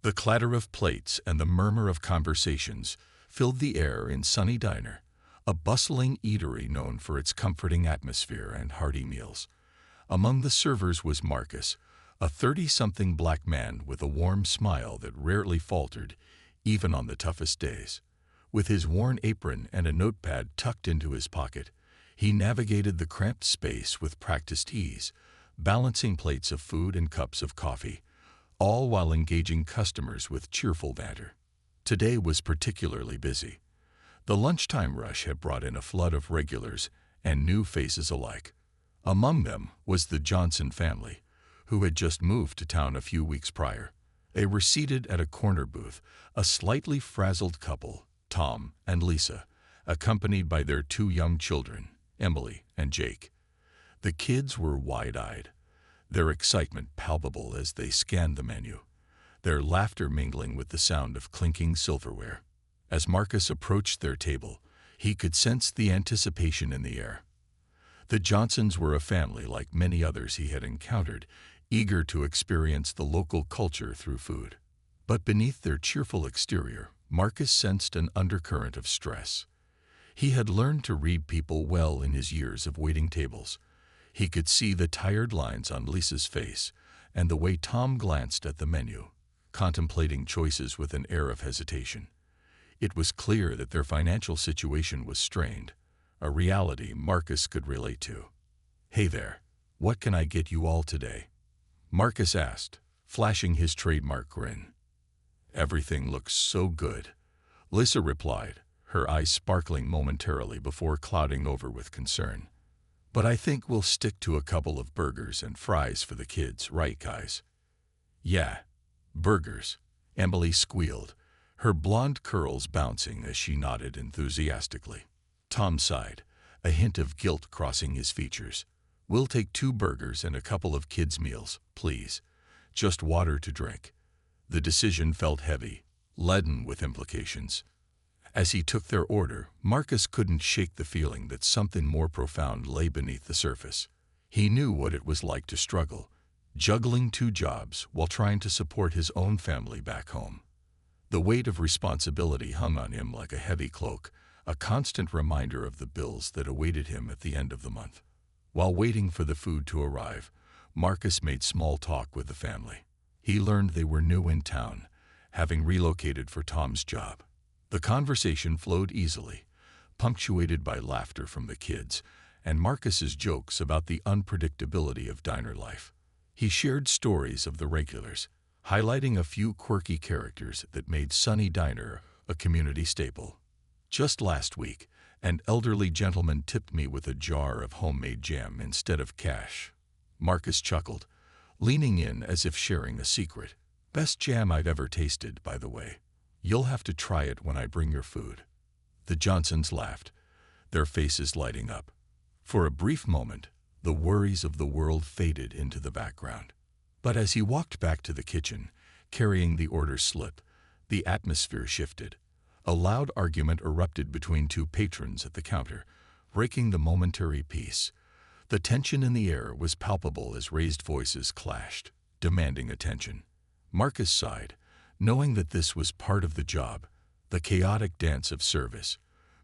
The clatter of plates and the murmur of conversations filled the air in Sunny Diner, a bustling eatery known for its comforting atmosphere and hearty meals. Among the servers was Marcus, a 30-something black man with a warm smile that rarely faltered, even on the toughest days. With his worn apron and a notepad tucked into his pocket, he navigated the cramped space with practiced ease, balancing plates of food and cups of coffee, all while engaging customers with cheerful banter. Today was particularly busy. The lunchtime rush had brought in a flood of regulars and new faces alike. Among them was the Johnson family, who had just moved to town a few weeks prior. They were seated at a corner booth, a slightly frazzled couple, Tom and Lisa, accompanied by their two young children, Emily and Jake. The kids were wide-eyed, their excitement palpable as they scanned the menu, their laughter mingling with the sound of clinking silverware. As Marcus approached their table, he could sense the anticipation in the air. The Johnsons were a family like many others he had encountered, eager to experience the local culture through food. But beneath their cheerful exterior, Marcus sensed an undercurrent of stress. He had learned to read people well in his years of waiting tables. He could see the tired lines on Lisa's face and the way Tom glanced at the menu, contemplating choices with an air of hesitation. It was clear that their financial situation was strained, a reality Marcus could relate to. "Hey there, what can I get you all today?" Marcus asked, flashing his trademark grin. "Everything looks so good," Lisa replied, her eyes sparkling momentarily before clouding over with concern. "But I think we'll stick to a couple of burgers and fries for the kids, right, guys?" "Yeah, burgers," Emily squealed, her blonde curls bouncing as she nodded enthusiastically. Tom sighed, a hint of guilt crossing his features. "We'll take 2 burgers and a couple of kids' meals, please. Just water to drink." The decision felt heavy, leaden with implications. As he took their order, Marcus couldn't shake the feeling that something more profound lay beneath the surface. He knew what it was like to struggle, juggling 2 jobs while trying to support his own family back home. The weight of responsibility hung on him like a heavy cloak, a constant reminder of the bills that awaited him at the end of the month. While waiting for the food to arrive, Marcus made small talk with the family. He learned they were new in town, having relocated for Tom's job. The conversation flowed easily, punctuated by laughter from the kids and Marcus's jokes about the unpredictability of diner life. He shared stories of the regulars, highlighting a few quirky characters that made Sunny Diner a community staple. "Just last week, an elderly gentleman tipped me with a jar of homemade jam instead of cash." Marcus chuckled, leaning in as if sharing a secret. "Best jam I've ever tasted, by the way. You'll have to try it when I bring your food." The Johnsons laughed, their faces lighting up. For a brief moment, the worries of the world faded into the background. But as he walked back to the kitchen, carrying the order slip, the atmosphere shifted. A loud argument erupted between 2 patrons at the counter, breaking the momentary peace. The tension in the air was palpable as raised voices clashed, demanding attention. Marcus sighed, knowing that this was part of the job, the chaotic dance of service,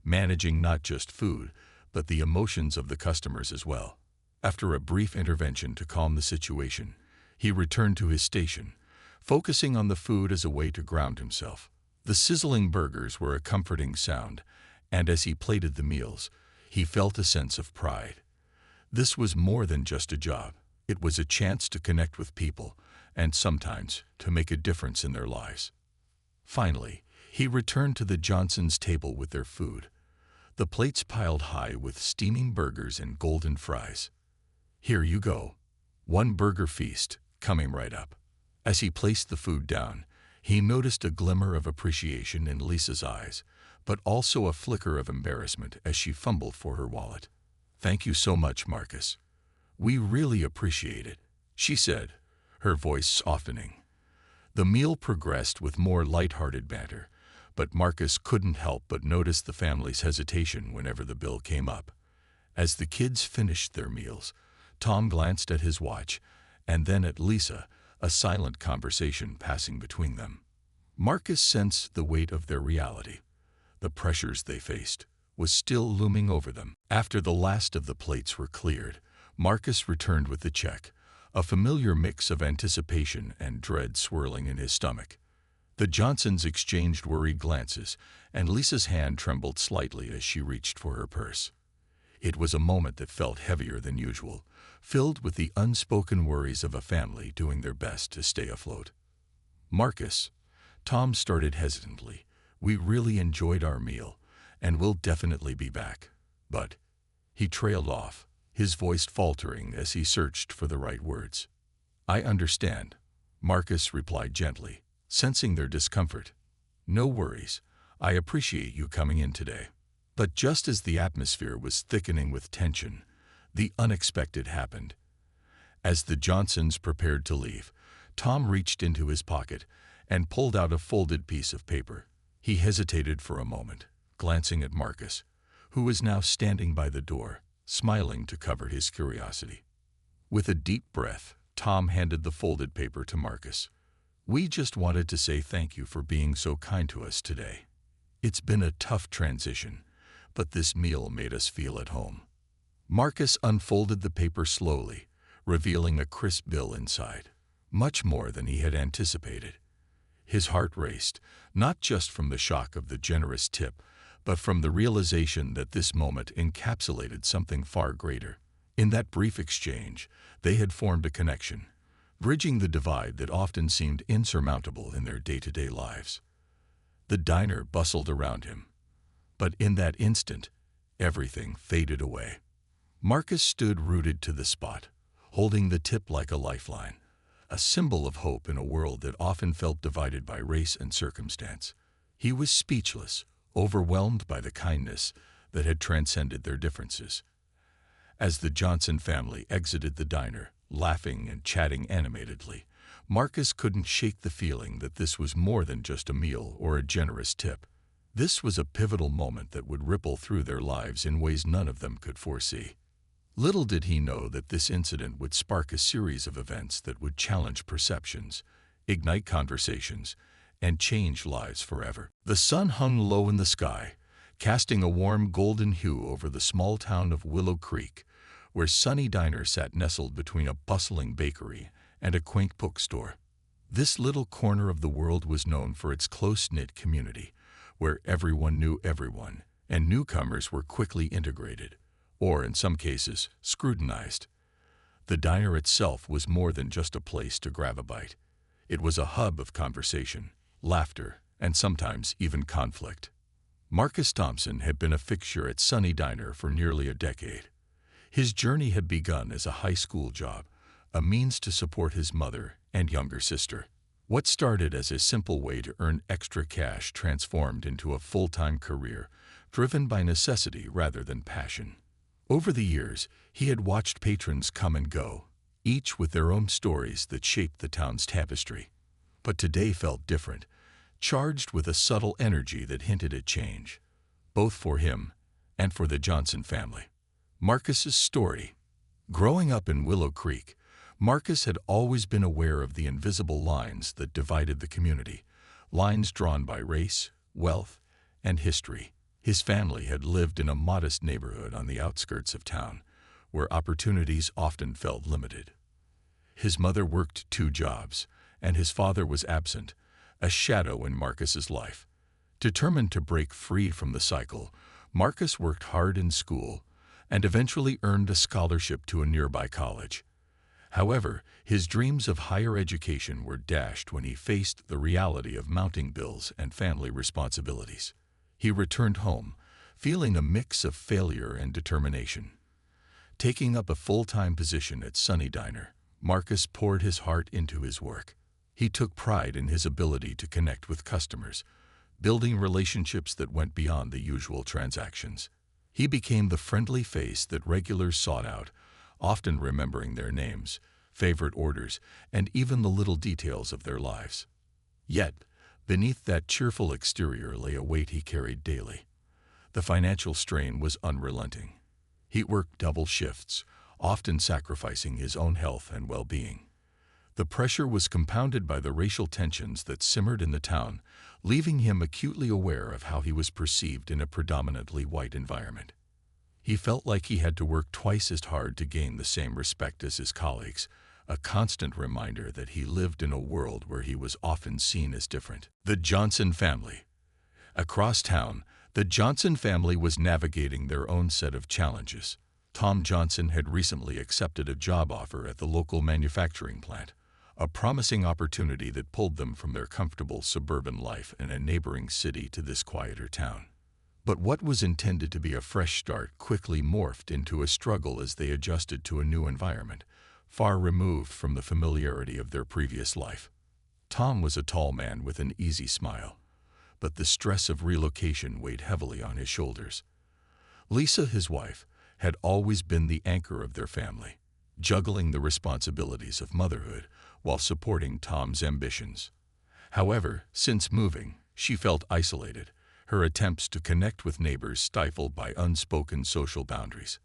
managing not just food, but the emotions of the customers as well. After a brief intervention to calm the situation, he returned to his station, focusing on the food as a way to ground himself. The sizzling burgers were a comforting sound, and as he plated the meals, he felt a sense of pride. This was more than just a job. It was a chance to connect with people, and sometimes to make a difference in their lives. Finally, he returned to the Johnsons' table with their food, the plates piled high with steaming burgers and golden fries. "Here you go. 1 burger feast, coming right up." As he placed the food down, he noticed a glimmer of appreciation in Lisa's eyes, but also a flicker of embarrassment as she fumbled for her wallet. "Thank you so much, Marcus. We really appreciate it," she said, her voice softening. The meal progressed with more light-hearted banter, but Marcus couldn't help but notice the family's hesitation whenever the bill came up. As the kids finished their meals, Tom glanced at his watch and then at Lisa, a silent conversation passing between them. Marcus sensed the weight of their reality. The pressures they faced was still looming over them. After the last of the plates were cleared, Marcus returned with the check, a familiar mix of anticipation and dread swirling in his stomach. The Johnsons exchanged worried glances, and Lisa's hand trembled slightly as she reached for her purse. It was a moment that felt heavier than usual, filled with the unspoken worries of a family doing their best to stay afloat. "Marcus," Tom started hesitantly, "we really enjoyed our meal, and we'll definitely be back. But—" He trailed off, his voice faltering as he searched for the right words. "I understand," Marcus replied gently, sensing their discomfort. "No worries. I appreciate you coming in today." But just as the atmosphere was thickening with tension, the unexpected happened. As the Johnsons prepared to leave, Tom reached into his pocket and pulled out a folded piece of paper. He hesitated for a moment, glancing at Marcus, who was now standing by the door, smiling to cover his curiosity. With a deep breath, Tom handed the folded paper to Marcus. "We just wanted to say thank you for being so kind to us today. It's been a tough transition, but this meal made us feel at home." Marcus unfolded the paper slowly, revealing a crisp bill inside, much more than he had anticipated. His heart raced, not just from the shock of the generous tip, but from the realization that this moment encapsulated something far greater. In that brief exchange, they had formed a connection, bridging the divide that often seemed insurmountable in their day-to-day lives. The diner bustled around him, but in that instant, everything faded away. Marcus stood rooted to the spot, holding the tip like a lifeline, a symbol of hope in a world that often felt divided by race and circumstance. He was speechless, overwhelmed by the kindness that had transcended their differences. As the Johnson family exited the diner, laughing and chatting animatedly, Marcus couldn't shake the feeling that this was more than just a meal or a generous tip. This was a pivotal moment that would ripple through their lives in ways none of them could foresee. Little did he know that this incident would spark a series of events that would challenge perceptions, ignite conversations, and change lives forever. The sun hung low in the sky, casting a warm golden hue over the small town of Willow Creek, where Sunny Diner sat nestled between a bustling bakery and a quaint bookstore. This little corner of the world was known for its close-knit community, where everyone knew everyone, and newcomers were quickly integrated, or in some cases, scrutinized. The diner itself was more than just a place to grab a bite. It was a hub of conversation, laughter, and sometimes even conflict. Marcus Thompson had been a fixture at Sunny Diner for nearly a decade. His journey had begun as a high school job, a means to support his mother and younger sister. What started as a simple way to earn extra cash transformed into a full-time career, driven by necessity rather than passion. Over the years, he had watched patrons come and go, each with their own stories that shaped the town's tapestry. But today felt different, charged with a subtle energy that hinted at change, both for him and for the Johnson family. Marcus's story. Growing up in Willow Creek, Marcus had always been aware of the invisible lines that divided the community, lines drawn by race, wealth, and history. His family had lived in a modest neighborhood on the outskirts of town, where opportunities often felt limited. His mother worked 2 jobs, and his father was absent, a shadow in Marcus's life. Determined to break free from the cycle, Marcus worked hard in school and eventually earned a scholarship to a nearby college. However, his dreams of higher education were dashed when he faced the reality of mounting bills and family responsibilities. He returned home, feeling a mix of failure and determination. Taking up a full-time position at Sunny Diner, Marcus poured his heart into his work. He took pride in his ability to connect with customers, building relationships that went beyond the usual transactions. He became the friendly face that regulars sought out, often remembering their names, favorite orders, and even the little details of their lives. Yet, beneath that cheerful exterior lay a weight he carried daily. The financial strain was unrelenting. He worked double shifts, often sacrificing his own health and well-being. The pressure was compounded by the racial tensions that simmered in the town, leaving him acutely aware of how he was perceived in a predominantly white environment. He felt like he had to work twice as hard to gain the same respect as his colleagues, a constant reminder that he lived in a world where he was often seen as different. The Johnson family. Across town, the Johnson family was navigating their own set of challenges. Tom Johnson had recently accepted a job offer at the local manufacturing plant, a promising opportunity that pulled them from their comfortable suburban life in a neighboring city to this quieter town. But what was intended to be a fresh start quickly morphed into a struggle as they adjusted to a new environment, far removed from the familiarity of their previous life. Tom was a tall man with an easy smile, but the stress of relocation weighed heavily on his shoulders. Lisa, his wife, had always been the anchor of their family, juggling the responsibilities of motherhood while supporting Tom's ambitions. However, since moving, she felt isolated, her attempts to connect with neighbors stifled by unspoken social boundaries.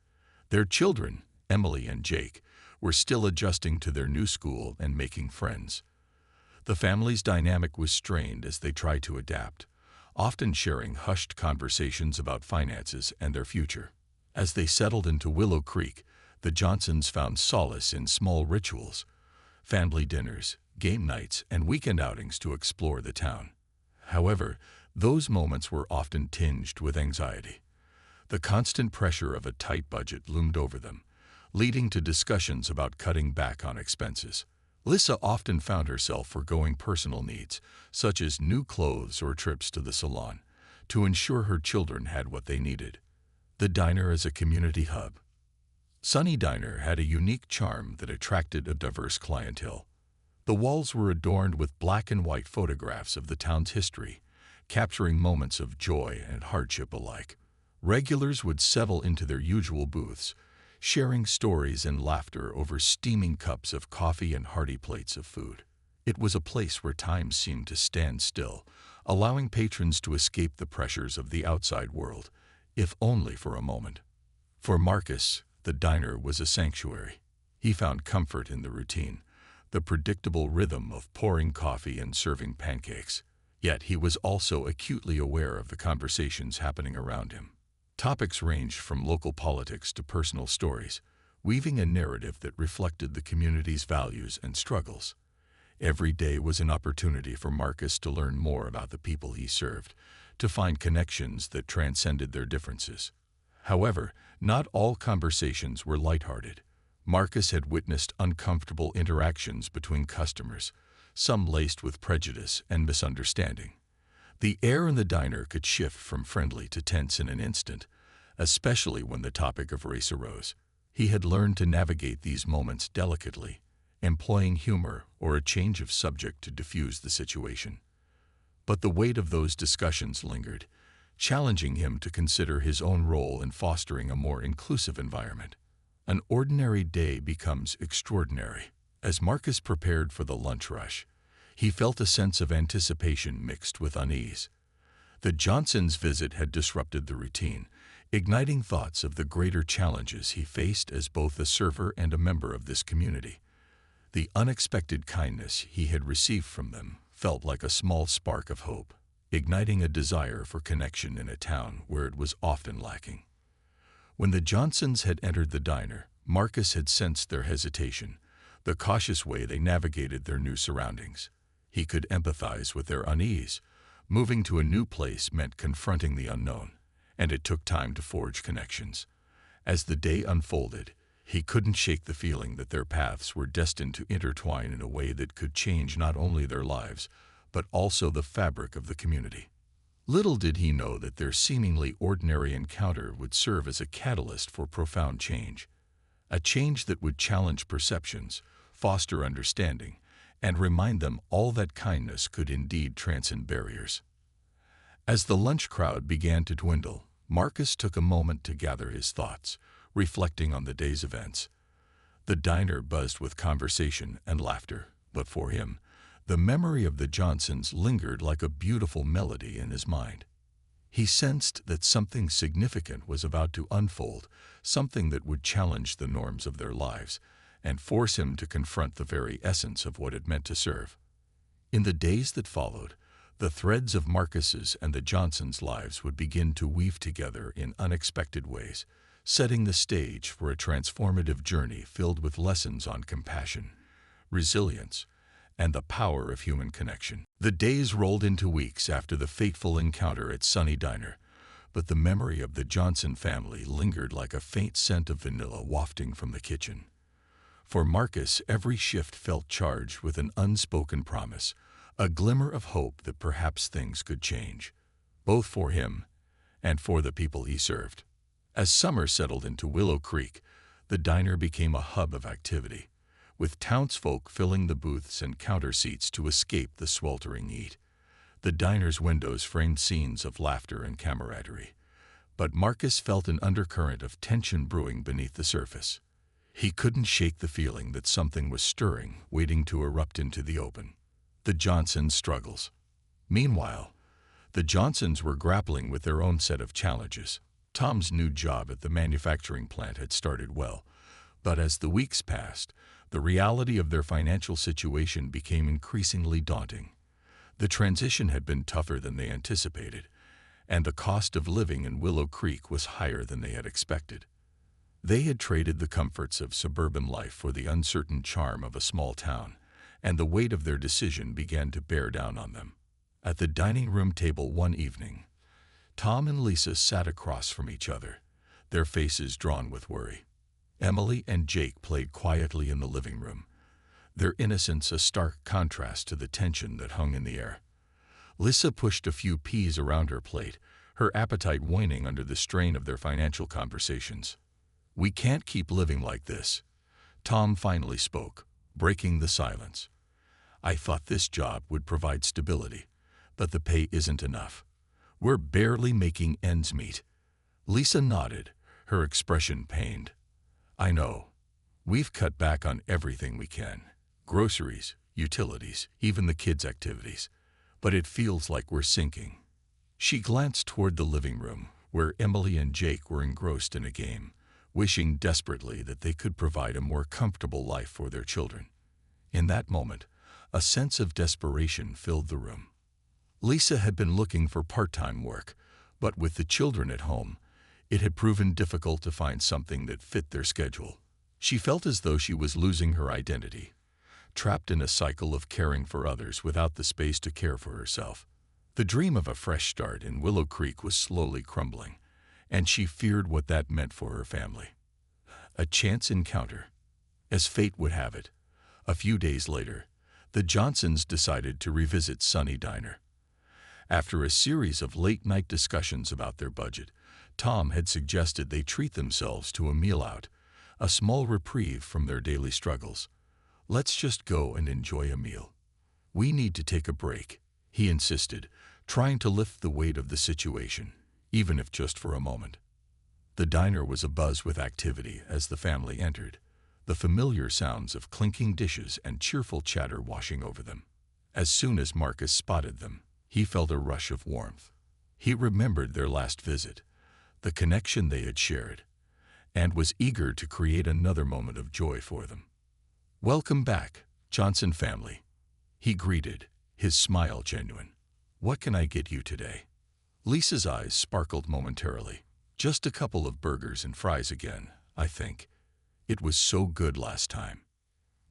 Their children, Emily and Jake, were still adjusting to their new school and making friends. The family's dynamic was strained as they tried to adapt, often sharing hushed conversations about finances and their future. As they settled into Willow Creek, the Johnsons found solace in small rituals, family dinners, game nights, and weekend outings to explore the town. However, those moments were often tinged with anxiety. The constant pressure of a tight budget loomed over them, leading to discussions about cutting back on expenses. Lisa often found herself forgoing personal needs, such as new clothes or trips to the salon, to ensure her children had what they needed. The diner as a community hub. Sunny Diner had a unique charm that attracted a diverse clientele. The walls were adorned with black and white photographs of the town's history, capturing moments of joy and hardship alike. Regulars would settle into their usual booths, sharing stories and laughter over steaming cups of coffee and hearty plates of food. It was a place where time seemed to stand still, allowing patrons to escape the pressures of the outside world, if only for a moment. For Marcus, the diner was a sanctuary. He found comfort in the routine, the predictable rhythm of pouring coffee and serving pancakes. Yet he was also acutely aware of the conversations happening around him. Topics ranged from local politics to personal stories, weaving a narrative that reflected the community's values and struggles. Every day was an opportunity for Marcus to learn more about the people he served, to find connections that transcended their differences. However, not all conversations were lighthearted. Marcus had witnessed uncomfortable interactions between customers, some laced with prejudice and misunderstanding. The air in the diner could shift from friendly to tense in an instant, especially when the topic of race arose. He had learned to navigate these moments delicately, employing humor or a change of subject to diffuse the situation. But the weight of those discussions lingered, challenging him to consider his own role in fostering a more inclusive environment. An ordinary day becomes extraordinary. As Marcus prepared for the lunch rush, he felt a sense of anticipation mixed with unease. The Johnsons' visit had disrupted the routine, igniting thoughts of the greater challenges he faced as both a server and a member of this community. The unexpected kindness he had received from them felt like a small spark of hope, igniting a desire for connection in a town where it was often lacking. When the Johnsons had entered the diner, Marcus had sensed their hesitation, the cautious way they navigated their new surroundings. He could empathize with their unease. Moving to a new place meant confronting the unknown, and it took time to forge connections. As the day unfolded, he couldn't shake the feeling that their paths were destined to intertwine in a way that could change not only their lives, but also the fabric of the community. Little did he know that their seemingly ordinary encounter would serve as a catalyst for profound change, a change that would challenge perceptions, foster understanding, and remind them all that kindness could indeed transcend barriers. As the lunch crowd began to dwindle, Marcus took a moment to gather his thoughts, reflecting on the day's events. The diner buzzed with conversation and laughter, but for him, the memory of the Johnsons lingered like a beautiful melody in his mind. He sensed that something significant was about to unfold, something that would challenge the norms of their lives, and force him to confront the very essence of what it meant to serve. In the days that followed, the threads of Marcus's and the Johnsons' lives would begin to weave together in unexpected ways, setting the stage for a transformative journey filled with lessons on compassion, resilience, and the power of human connection. The days rolled into weeks after the fateful encounter at Sunny Diner, but the memory of the Johnson family lingered like a faint scent of vanilla wafting from the kitchen. For Marcus, every shift felt charged with an unspoken promise, a glimmer of hope that perhaps things could change, both for him and for the people he served. As summer settled into Willow Creek, the diner became a hub of activity, with townsfolk filling the booths and counter seats to escape the sweltering heat. The diner's windows framed scenes of laughter and camaraderie, but Marcus felt an undercurrent of tension brewing beneath the surface. He couldn't shake the feeling that something was stirring, waiting to erupt into the open. The Johnsons' struggles. Meanwhile, the Johnsons were grappling with their own set of challenges. Tom's new job at the manufacturing plant had started well, but as the weeks passed, the reality of their financial situation became increasingly daunting. The transition had been tougher than they anticipated, and the cost of living in Willow Creek was higher than they had expected. They had traded the comforts of suburban life for the uncertain charm of a small town, and the weight of their decision began to bear down on them. At the dining room table one evening, Tom and Lisa sat across from each other, their faces drawn with worry. Emily and Jake played quietly in the living room, their innocence a stark contrast to the tension that hung in the air. Lisa pushed a few peas around her plate, her appetite waning under the strain of their financial conversations. "We can't keep living like this," Tom finally spoke, breaking the silence. "I thought this job would provide stability, but the pay isn't enough. We're barely making ends meet." Lisa nodded, her expression pained. "I know. We've cut back on everything we can. Groceries, utilities, even the kids' activities. But it feels like we're sinking." She glanced toward the living room, where Emily and Jake were engrossed in a game, wishing desperately that they could provide a more comfortable life for their children. In that moment, a sense of desperation filled the room. Lisa had been looking for part-time work, but with the children at home, it had proven difficult to find something that fit their schedule. She felt as though she was losing her identity, trapped in a cycle of caring for others without the space to care for herself. The dream of a fresh start in Willow Creek was slowly crumbling, and she feared what that meant for her family. A chance encounter. As fate would have it, a few days later, the Johnsons decided to revisit Sunny Diner. After a series of late-night discussions about their budget, Tom had suggested they treat themselves to a meal out, a small reprieve from their daily struggles. "Let's just go and enjoy a meal. We need to take a break," he insisted, trying to lift the weight of the situation, even if just for a moment. The diner was abuzz with activity as the family entered, the familiar sounds of clinking dishes and cheerful chatter washing over them. As soon as Marcus spotted them, he felt a rush of warmth. He remembered their last visit, the connection they had shared, and was eager to create another moment of joy for them. "Welcome back, Johnson family," he greeted, his smile genuine. "What can I get you today?" Lisa's eyes sparkled momentarily. "Just a couple of burgers and fries again, I think. It was so good last time."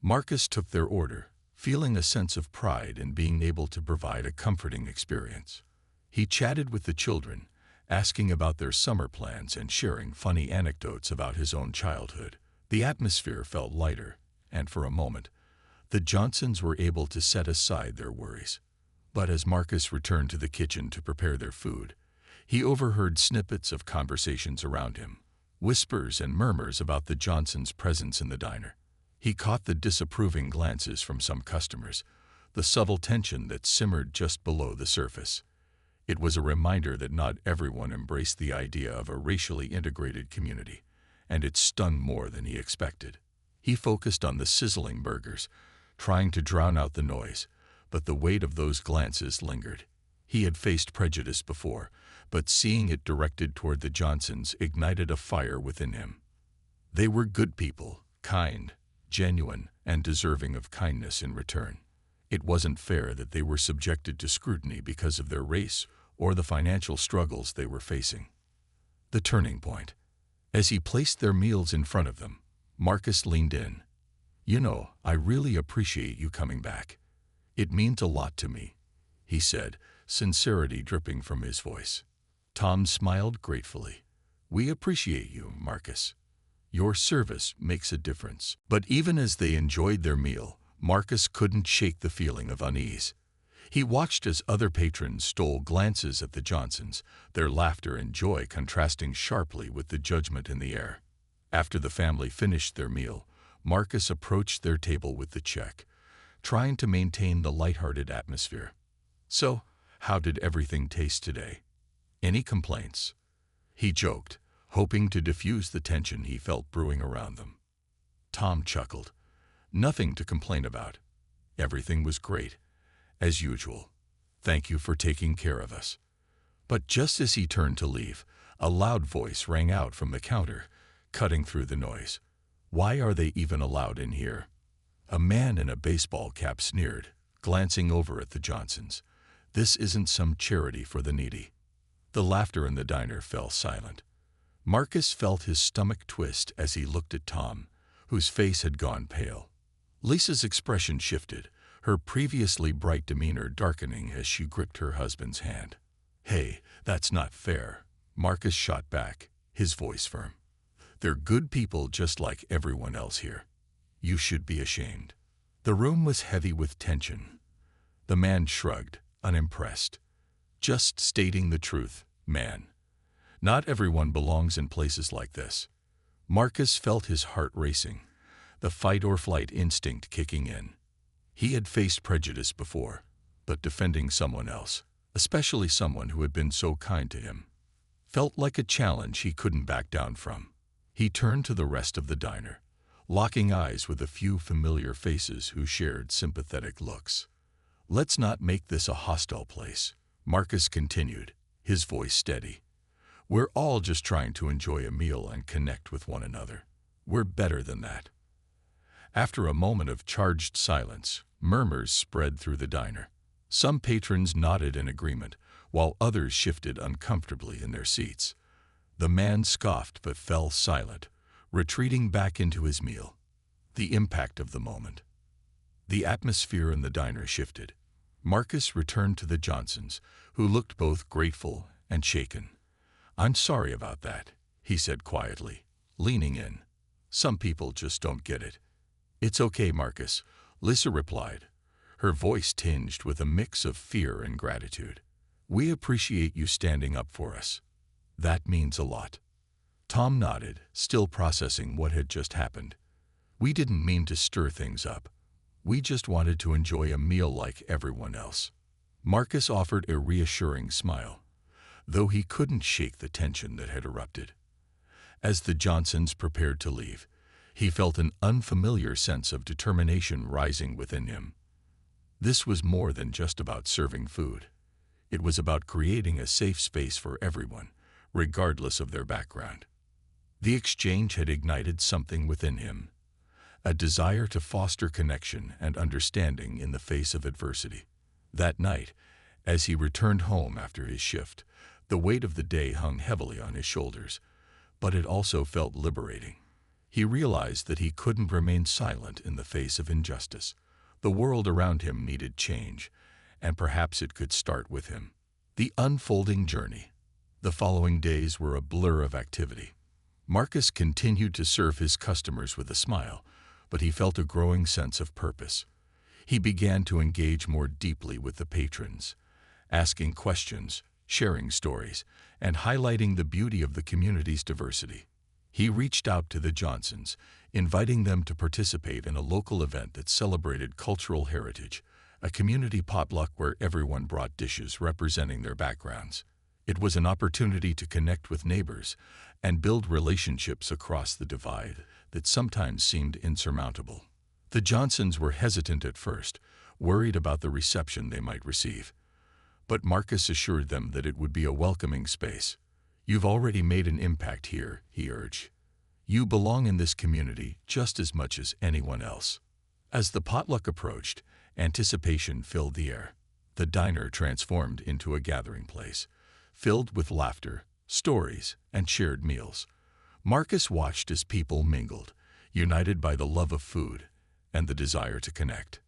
Marcus took their order, feeling a sense of pride in being able to provide a comforting experience. He chatted with the children, asking about their summer plans and sharing funny anecdotes about his own childhood. The atmosphere felt lighter, and for a moment, the Johnsons were able to set aside their worries. But as Marcus returned to the kitchen to prepare their food, he overheard snippets of conversations around him, whispers and murmurs about the Johnsons' presence in the diner. He caught the disapproving glances from some customers, the subtle tension that simmered just below the surface. It was a reminder that not everyone embraced the idea of a racially integrated community, and it stung more than he expected. He focused on the sizzling burgers, trying to drown out the noise, but the weight of those glances lingered. He had faced prejudice before, but seeing it directed toward the Johnsons ignited a fire within him. They were good people, kind, genuine and deserving of kindness in return. It wasn't fair that they were subjected to scrutiny because of their race or the financial struggles they were facing. The turning point. As he placed their meals in front of them, Marcus leaned in. "You know, I really appreciate you coming back. It means a lot to me," he said, sincerity dripping from his voice. Tom smiled gratefully. "We appreciate you, Marcus. Your service makes a difference." But even as they enjoyed their meal, Marcus couldn't shake the feeling of unease. He watched as other patrons stole glances at the Johnsons, their laughter and joy contrasting sharply with the judgment in the air. After the family finished their meal, Marcus approached their table with the check, trying to maintain the lighthearted atmosphere. "So, how did everything taste today? Any complaints?" he joked, hoping to diffuse the tension he felt brewing around them. Tom chuckled. "Nothing to complain about. Everything was great, as usual. Thank you for taking care of us." But just as he turned to leave, a loud voice rang out from the counter, cutting through the noise. "Why are they even allowed in here?" A man in a baseball cap sneered, glancing over at the Johnsons. "This isn't some charity for the needy." The laughter in the diner fell silent. Marcus felt his stomach twist as he looked at Tom, whose face had gone pale. Lisa's expression shifted, her previously bright demeanor darkening as she gripped her husband's hand. "Hey, that's not fair," Marcus shot back, his voice firm. "They're good people just like everyone else here. You should be ashamed." The room was heavy with tension. The man shrugged, unimpressed. "Just stating the truth, man. Not everyone belongs in places like this." Marcus felt his heart racing, the fight-or-flight instinct kicking in. He had faced prejudice before, but defending someone else, especially someone who had been so kind to him, felt like a challenge he couldn't back down from. He turned to the rest of the diner, locking eyes with a few familiar faces who shared sympathetic looks. "Let's not make this a hostile place," Marcus continued, his voice steady. "We're all just trying to enjoy a meal and connect with one another. We're better than that." After a moment of charged silence, murmurs spread through the diner. Some patrons nodded in agreement, while others shifted uncomfortably in their seats. The man scoffed but fell silent, retreating back into his meal. The impact of the moment. The atmosphere in the diner shifted. Marcus returned to the Johnsons, who looked both grateful and shaken. "I'm sorry about that," he said quietly, leaning in. "Some people just don't get it." "It's okay, Marcus," Lisa replied, her voice tinged with a mix of fear and gratitude. "We appreciate you standing up for us. That means a lot." Tom nodded, still processing what had just happened. "We didn't mean to stir things up. We just wanted to enjoy a meal like everyone else." Marcus offered a reassuring smile, though he couldn't shake the tension that had erupted. As the Johnsons prepared to leave, he felt an unfamiliar sense of determination rising within him. This was more than just about serving food. It was about creating a safe space for everyone, regardless of their background. The exchange had ignited something within him, a desire to foster connection and understanding in the face of adversity. That night, as he returned home after his shift, the weight of the day hung heavily on his shoulders, but it also felt liberating. He realized that he couldn't remain silent in the face of injustice. The world around him needed change, and perhaps it could start with him. The unfolding journey. The following days were a blur of activity. Marcus continued to serve his customers with a smile, but he felt a growing sense of purpose. He began to engage more deeply with the patrons, asking questions, sharing stories, and highlighting the beauty of the community's diversity. He reached out to the Johnsons, inviting them to participate in a local event that celebrated cultural heritage, a community potluck where everyone brought dishes representing their backgrounds. It was an opportunity to connect with neighbors and build relationships across the divide that sometimes seemed insurmountable. The Johnsons were hesitant at first, worried about the reception they might receive. But Marcus assured them that it would be a welcoming space. "You've already made an impact here," he urged. You belong in this community just as much as anyone else. As the potluck approached, anticipation filled the air. The diner transformed into a gathering place, filled with laughter, stories, and shared meals. Marcus watched as people mingled, united by the love of food and the desire to connect.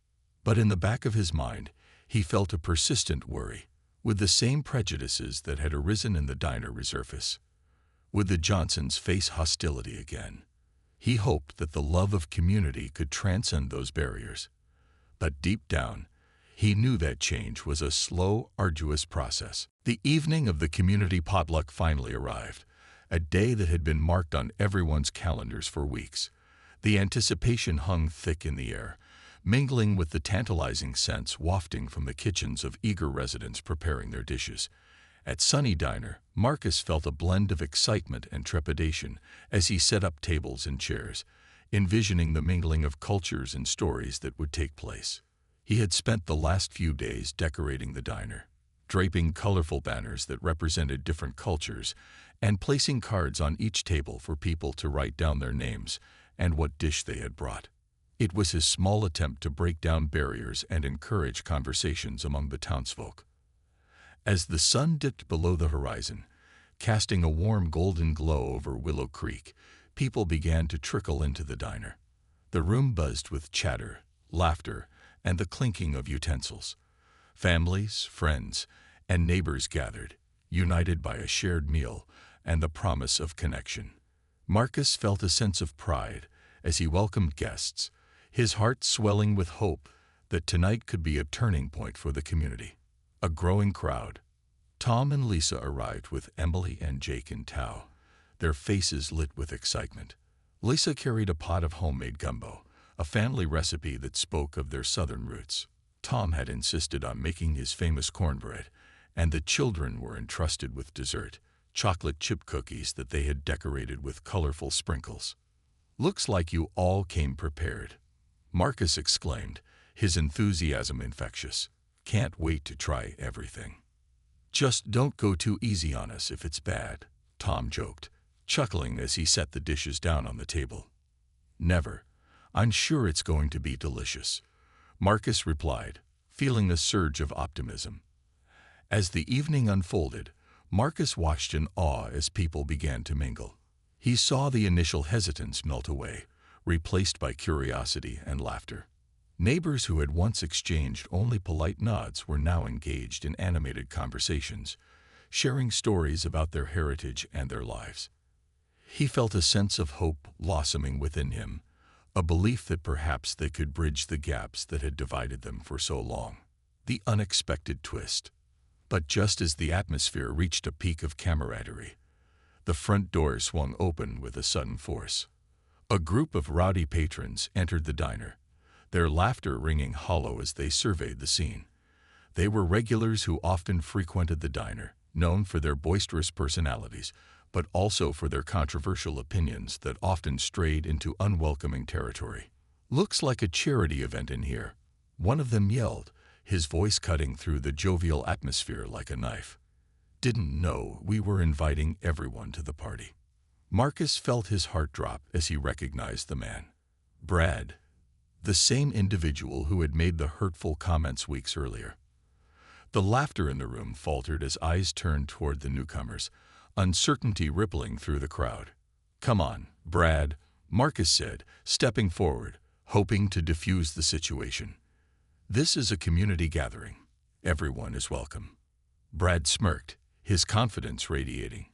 But in the back of his mind, he felt a persistent worry. Would the same prejudices that had arisen in the diner resurface? Would the Johnsons face hostility again? He hoped that the love of community could transcend those barriers. But deep down, he knew that change was a slow, arduous process. The evening of the community potluck finally arrived, a day that had been marked on everyone's calendars for weeks. The anticipation hung thick in the air, mingling with the tantalizing scents wafting from the kitchens of eager residents preparing their dishes. At Sunny Diner, Marcus felt a blend of excitement and trepidation as he set up tables and chairs, envisioning the mingling of cultures and stories that would take place. He had spent the last few days decorating the diner, draping colorful banners that represented different cultures, and placing cards on each table for people to write down their names and what dish they had brought. It was his small attempt to break down barriers and encourage conversations among the townsfolk. As the sun dipped below the horizon, casting a warm golden glow over Willow Creek, people began to trickle into the diner. The room buzzed with chatter, laughter, and the clinking of utensils. Families, friends, and neighbors gathered, united by a shared meal and the promise of connection. Marcus felt a sense of pride as he welcomed guests, his heart swelling with hope that tonight could be a turning point for the community. A growing crowd. Tom and Lisa arrived with Emily and Jake in tow, their faces lit with excitement. Lisa carried a pot of homemade gumbo, a family recipe that spoke of their southern roots. Tom had insisted on making his famous cornbread, and the children were entrusted with dessert, chocolate chip cookies that they had decorated with colorful sprinkles. "Looks like you all came prepared," Marcus exclaimed, his enthusiasm infectious. "Can't wait to try everything." "Just don't go too easy on us if it's bad," Tom joked, chuckling as he set the dishes down on the table. "Never. I'm sure it's going to be delicious," Marcus replied, feeling a surge of optimism. As the evening unfolded, Marcus watched in awe as people began to mingle. He saw the initial hesitance melt away, replaced by curiosity and laughter. Neighbors who had once exchanged only polite nods were now engaged in animated conversations, sharing stories about their heritage and their lives. He felt a sense of hope blossoming within him, a belief that perhaps they could bridge the gaps that had divided them for so long. The unexpected twist. But just as the atmosphere reached a peak of camaraderie, the front door swung open with a sudden force. A group of rowdy patrons entered the diner, their laughter ringing hollow as they surveyed the scene. They were regulars who often frequented the diner, known for their boisterous personalities, but also for their controversial opinions that often strayed into unwelcoming territory. "Looks like a charity event in here," one of them yelled, his voice cutting through the jovial atmosphere like a knife. "Didn't know we were inviting everyone to the party." Marcus felt his heart drop as he recognized the man. Brad, the same individual who had made the hurtful comments weeks earlier. The laughter in the room faltered as eyes turned toward the newcomers, uncertainty rippling through the crowd. "Come on, Brad," Marcus said, stepping forward, hoping to diffuse the situation. "This is a community gathering. Everyone is welcome." Brad smirked, his confidence radiating.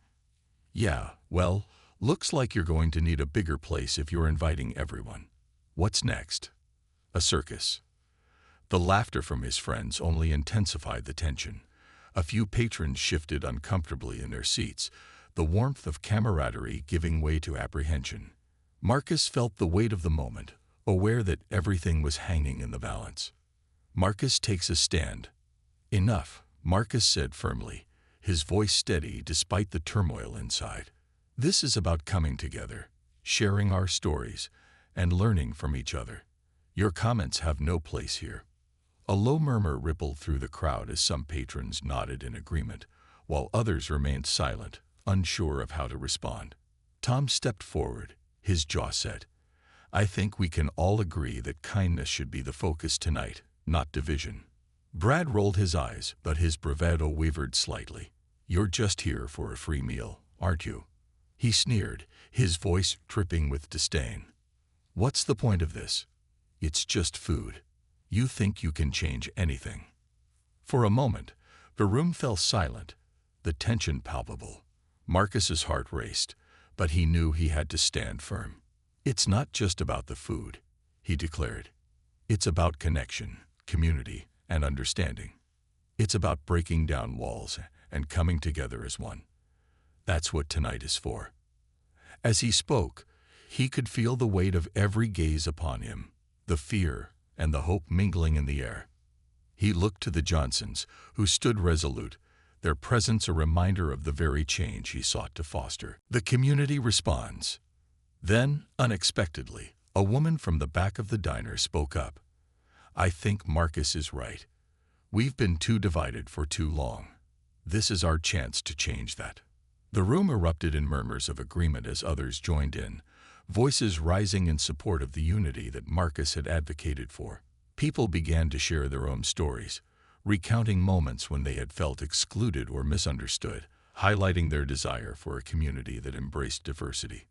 "Yeah, well, looks like you're going to need a bigger place if you're inviting everyone. What's next? A circus?" The laughter from his friends only intensified the tension. A few patrons shifted uncomfortably in their seats, the warmth of camaraderie giving way to apprehension. Marcus felt the weight of the moment, aware that everything was hanging in the balance. Marcus takes a stand. "Enough," Marcus said firmly, his voice steady despite the turmoil inside. "This is about coming together, sharing our stories, and learning from each other. Your comments have no place here." A low murmur rippled through the crowd as some patrons nodded in agreement, while others remained silent, unsure of how to respond. Tom stepped forward, his jaw set. "I think we can all agree that kindness should be the focus tonight, not division." Brad rolled his eyes, but his bravado wavered slightly. "You're just here for a free meal, aren't you?" he sneered, his voice dripping with disdain. "What's the point of this? It's just food. You think you can change anything." For a moment, the room fell silent, the tension palpable. Marcus's heart raced, but he knew he had to stand firm. "It's not just about the food," he declared. "It's about connection, community, and understanding. It's about breaking down walls and coming together as one. That's what tonight is for." As he spoke, he could feel the weight of every gaze upon him, the fear and the hope mingling in the air. He looked to the Johnsons, who stood resolute, their presence a reminder of the very change he sought to foster. "The community responds." Then, unexpectedly, a woman from the back of the diner spoke up. "I think Marcus is right. We've been too divided for too long. This is our chance to change that." The room erupted in murmurs of agreement as others joined in, voices rising in support of the unity that Marcus had advocated for. People began to share their own stories, recounting moments when they had felt excluded or misunderstood, highlighting their desire for a community that embraced diversity.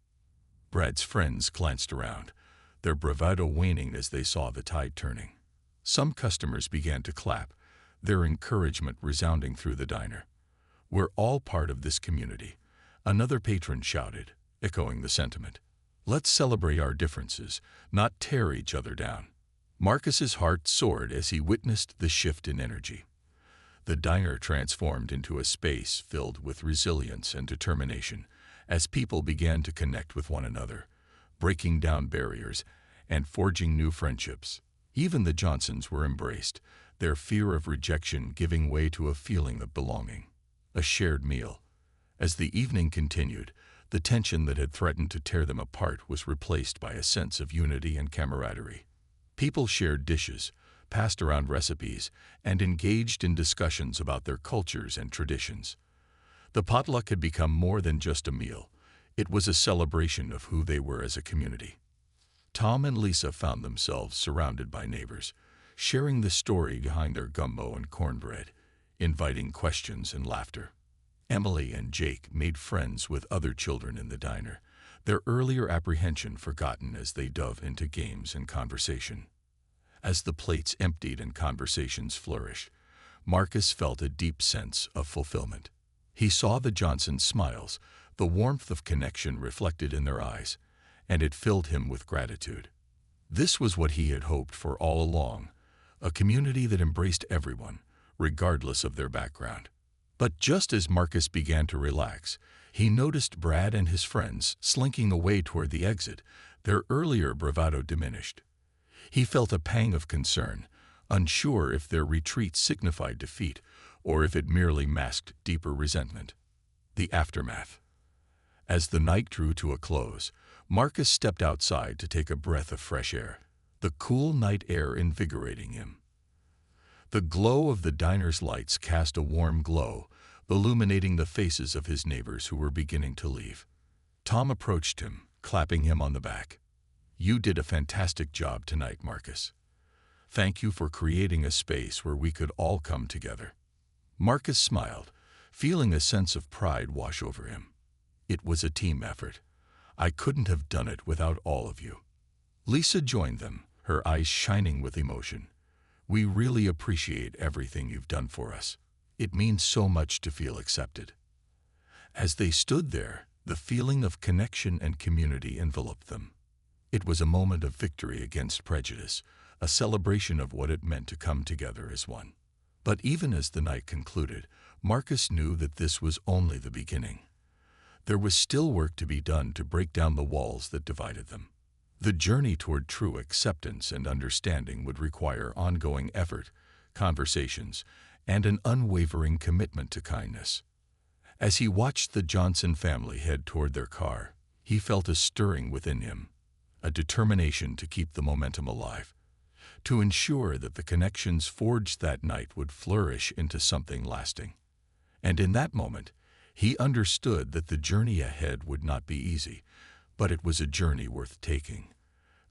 Brad's friends glanced around, their bravado waning as they saw the tide turning. Some customers began to clap, their encouragement resounding through the diner. "We're all part of this community," another patron shouted, echoing the sentiment. "Let's celebrate our differences, not tear each other down." Marcus's heart soared as he witnessed the shift in energy. The diner transformed into a space filled with resilience and determination as people began to connect with one another, breaking down barriers and forging new friendships. Even the Johnsons were embraced, their fear of rejection giving way to a feeling of belonging. A shared meal. As the evening continued, the tension that had threatened to tear them apart was replaced by a sense of unity and camaraderie. People shared dishes, passed around recipes, and engaged in discussions about their cultures and traditions. The potluck had become more than just a meal. It was a celebration of who they were as a community. Tom and Lisa found themselves surrounded by neighbors, sharing the story behind their gumbo and cornbread, inviting questions and laughter. Emily and Jake made friends with other children in the diner, their earlier apprehension forgotten as they dove into games and conversation. As the plates emptied and conversations flourished, Marcus felt a deep sense of fulfillment. He saw the Johnsons' smiles, the warmth of connection reflected in their eyes, and it filled him with gratitude. This was what he had hoped for all along, a community that embraced everyone, regardless of their background. But just as Marcus began to relax, he noticed Brad and his friends slinking away toward the exit, their earlier bravado diminished. He felt a pang of concern, unsure if their retreat signified defeat or if it merely masked deeper resentment. The aftermath. As the night drew to a close, Marcus stepped outside to take a breath of fresh air, the cool night air invigorating him. The glow of the diner's lights cast a warm glow, illuminating the faces of his neighbors who were beginning to leave. Tom approached him, clapping him on the back. "You did a fantastic job tonight, Marcus. Thank you for creating a space where we could all come together." Marcus smiled, feeling a sense of pride wash over him. "It was a team effort. I couldn't have done it without all of you." Lisa joined them, her eyes shining with emotion. "We really appreciate everything you've done for us. It means so much to feel accepted." As they stood there, the feeling of connection and community enveloped them. It was a moment of victory against prejudice, a celebration of what it meant to come together as one. But even as the night concluded, Marcus knew that this was only the beginning. There was still work to be done to break down the walls that divided them. The journey toward true acceptance and understanding would require ongoing effort, conversations, and an unwavering commitment to kindness. As he watched the Johnson family head toward their car, he felt a stirring within him, a determination to keep the momentum alive, to ensure that the connections forged that night would flourish into something lasting. And in that moment, he understood that the journey ahead would not be easy, But it was a journey worth taking,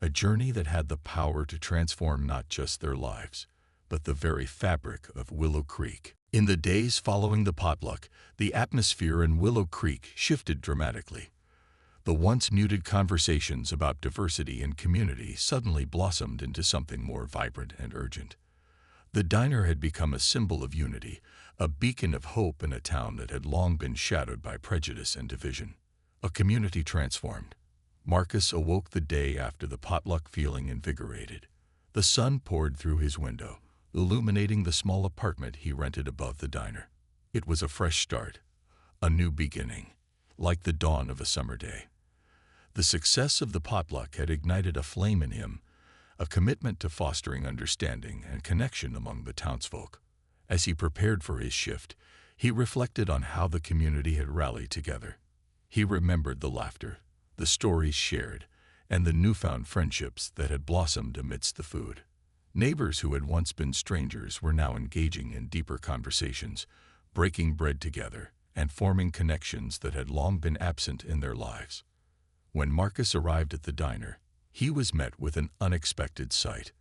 a journey that had the power to transform not just their lives, but the very fabric of Willow Creek. In the days following the potluck, the atmosphere in Willow Creek shifted dramatically. The once muted conversations about diversity and community suddenly blossomed into something more vibrant and urgent. The diner had become a symbol of unity, a beacon of hope in a town that had long been shadowed by prejudice and division. A community transformed. Marcus awoke the day after the potluck feeling invigorated. The sun poured through his window, illuminating the small apartment he rented above the diner. It was a fresh start, a new beginning, like the dawn of a summer day. The success of the potluck had ignited a flame in him, a commitment to fostering understanding and connection among the townsfolk. As he prepared for his shift, he reflected on how the community had rallied together. He remembered the laughter, the stories shared, and the newfound friendships that had blossomed amidst the food. Neighbors who had once been strangers were now engaging in deeper conversations, breaking bread together, and forming connections that had long been absent in their lives. When Marcus arrived at the diner, he was met with an unexpected sight.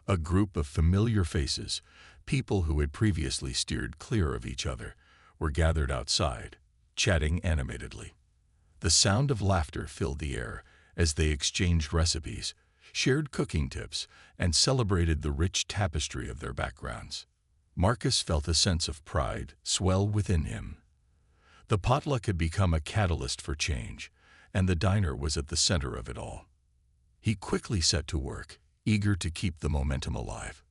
A group of familiar faces, people who had previously steered clear of each other, were gathered outside, chatting animatedly. The sound of laughter filled the air as they exchanged recipes, shared cooking tips, and celebrated the rich tapestry of their backgrounds. Marcus felt a sense of pride swell within him. The potluck had become a catalyst for change, and the diner was at the center of it all. He quickly set to work, eager to keep the momentum alive.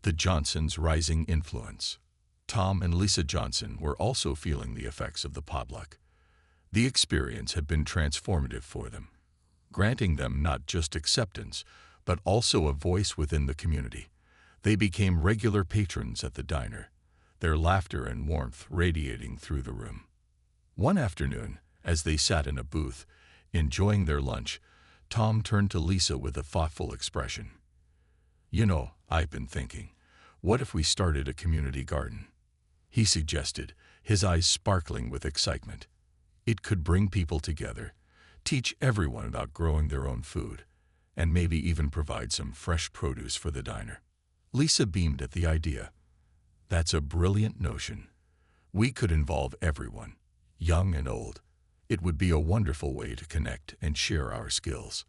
The Johnsons' rising influence. Tom and Lisa Johnson were also feeling the effects of the potluck. The experience had been transformative for them, granting them not just acceptance, but also a voice within the community. They became regular patrons at the diner, their laughter and warmth radiating through the room. One afternoon, as they sat in a booth, enjoying their lunch, Tom turned to Lisa with a thoughtful expression. "You know, I've been thinking, what if we started a community garden?" he suggested, his eyes sparkling with excitement. It could bring people together, teach everyone about growing their own food, and maybe even provide some fresh produce for the diner. Lisa beamed at the idea. "That's a brilliant notion. We could involve everyone, young and old. It would be a wonderful way to connect and share our skills."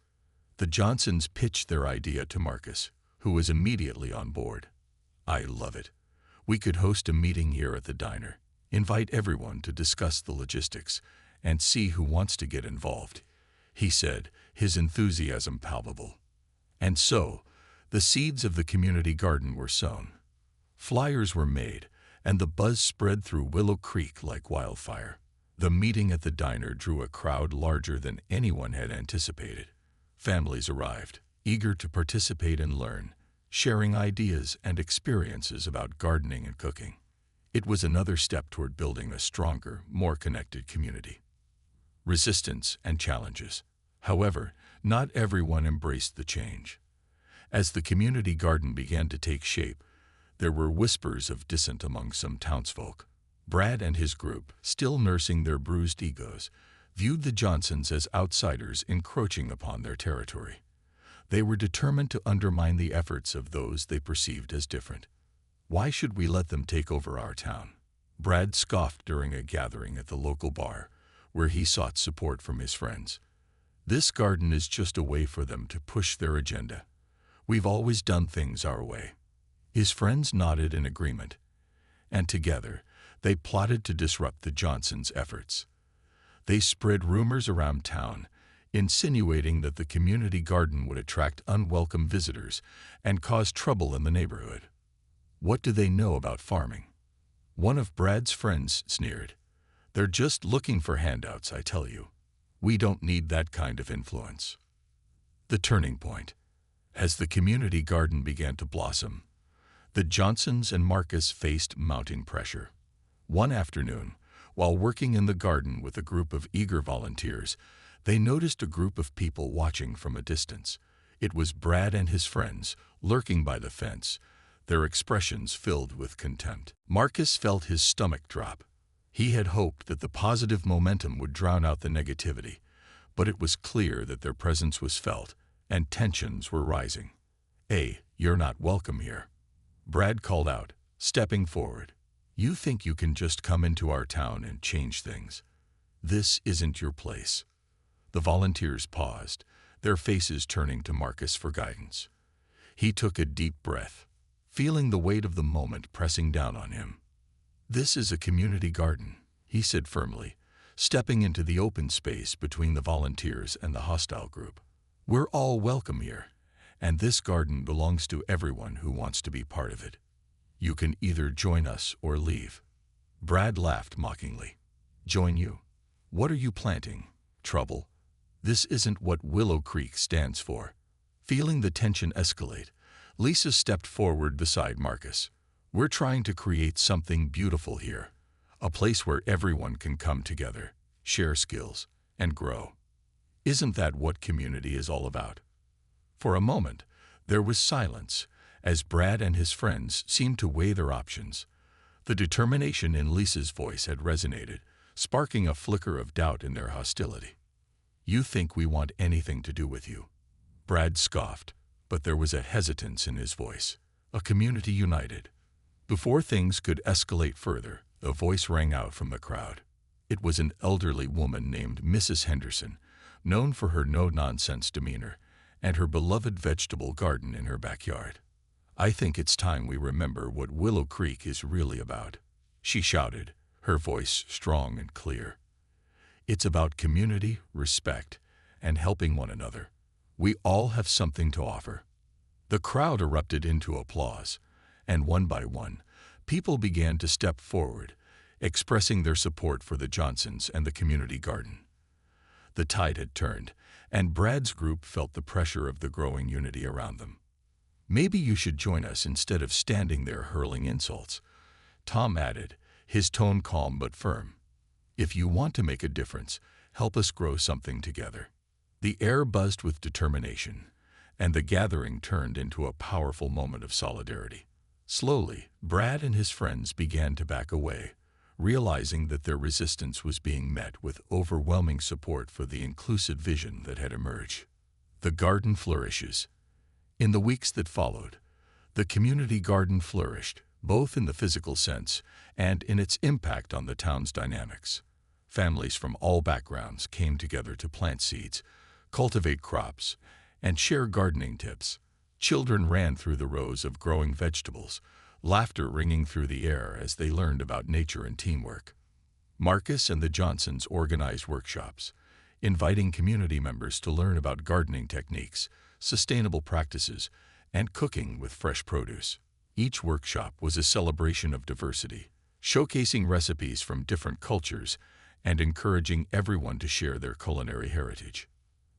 The Johnsons pitched their idea to Marcus, who was immediately on board. "I love it. We could host a meeting here at the diner, invite everyone to discuss the logistics, and see who wants to get involved," he said, his enthusiasm palpable. And so, the seeds of the community garden were sown. Flyers were made, and the buzz spread through Willow Creek like wildfire. The meeting at the diner drew a crowd larger than anyone had anticipated. Families arrived, eager to participate and learn, sharing ideas and experiences about gardening and cooking. It was another step toward building a stronger, more connected community. Resistance and challenges. However, not everyone embraced the change. As the community garden began to take shape, there were whispers of dissent among some townsfolk. Brad and his group, still nursing their bruised egos, viewed the Johnsons as outsiders encroaching upon their territory. They were determined to undermine the efforts of those they perceived as different. "Why should we let them take over our town?" Brad scoffed during a gathering at the local bar, where he sought support from his friends. "This garden is just a way for them to push their agenda. We've always done things our way." His friends nodded in agreement, and together they plotted to disrupt the Johnsons' efforts. They spread rumors around town, insinuating that the community garden would attract unwelcome visitors and cause trouble in the neighborhood. "What do they know about farming?" one of Brad's friends sneered. "They're just looking for handouts, I tell you. We don't need that kind of influence." The turning point. As the community garden began to blossom, the Johnsons and Marcus faced mounting pressure. One afternoon, while working in the garden with a group of eager volunteers, they noticed a group of people watching from a distance. It was Brad and his friends, lurking by the fence, their expressions filled with contempt. Marcus felt his stomach drop. He had hoped that the positive momentum would drown out the negativity, but it was clear that their presence was felt, and tensions were rising. "Hey, you're not welcome here," Brad called out, stepping forward. "You think you can just come into our town and change things? This isn't your place." The volunteers paused, their faces turning to Marcus for guidance. He took a deep breath, feeling the weight of the moment pressing down on him. "This is a community garden," he said firmly, stepping into the open space between the volunteers and the hostile group. "We're all welcome here, and this garden belongs to everyone who wants to be part of it. You can either join us or leave." Brad laughed mockingly. "Join you? What are you planting? Trouble? This isn't what Willow Creek stands for." Feeling the tension escalate, Lisa stepped forward beside Marcus. "We're trying to create something beautiful here, a place where everyone can come together, share skills, and grow. Isn't that what community is all about?" For a moment, there was silence, as Brad and his friends seemed to weigh their options. The determination in Lisa's voice had resonated, sparking a flicker of doubt in their hostility. "You think we want anything to do with you?" Brad scoffed, but there was a hesitance in his voice. A community united. Before things could escalate further, a voice rang out from the crowd. It was an elderly woman named Mrs. Henderson, known for her no-nonsense demeanor and her beloved vegetable garden in her backyard. "I think it's time we remember what Willow Creek is really about," she shouted, her voice strong and clear. "It's about community, respect, and helping one another. We all have something to offer." The crowd erupted into applause, and one by one, people began to step forward, expressing their support for the Johnsons and the community garden. The tide had turned, and Brad's group felt the pressure of the growing unity around them. "Maybe you should join us instead of standing there hurling insults," Tom added, his tone calm but firm. "If you want to make a difference, help us grow something together." The air buzzed with determination, and the gathering turned into a powerful moment of solidarity. Slowly, Brad and his friends began to back away, realizing that their resistance was being met with overwhelming support for the inclusive vision that had emerged. The garden flourishes. In the weeks that followed, the community garden flourished, both in the physical sense and in its impact on the town's dynamics. Families from all backgrounds came together to plant seeds, cultivate crops, and share gardening tips. Children ran through the rows of growing vegetables, laughter ringing through the air as they learned about nature and teamwork. Marcus and the Johnsons organized workshops, inviting community members to learn about gardening techniques, sustainable practices, and cooking with fresh produce. Each workshop was a celebration of diversity, showcasing recipes from different cultures and encouraging everyone to share their culinary heritage.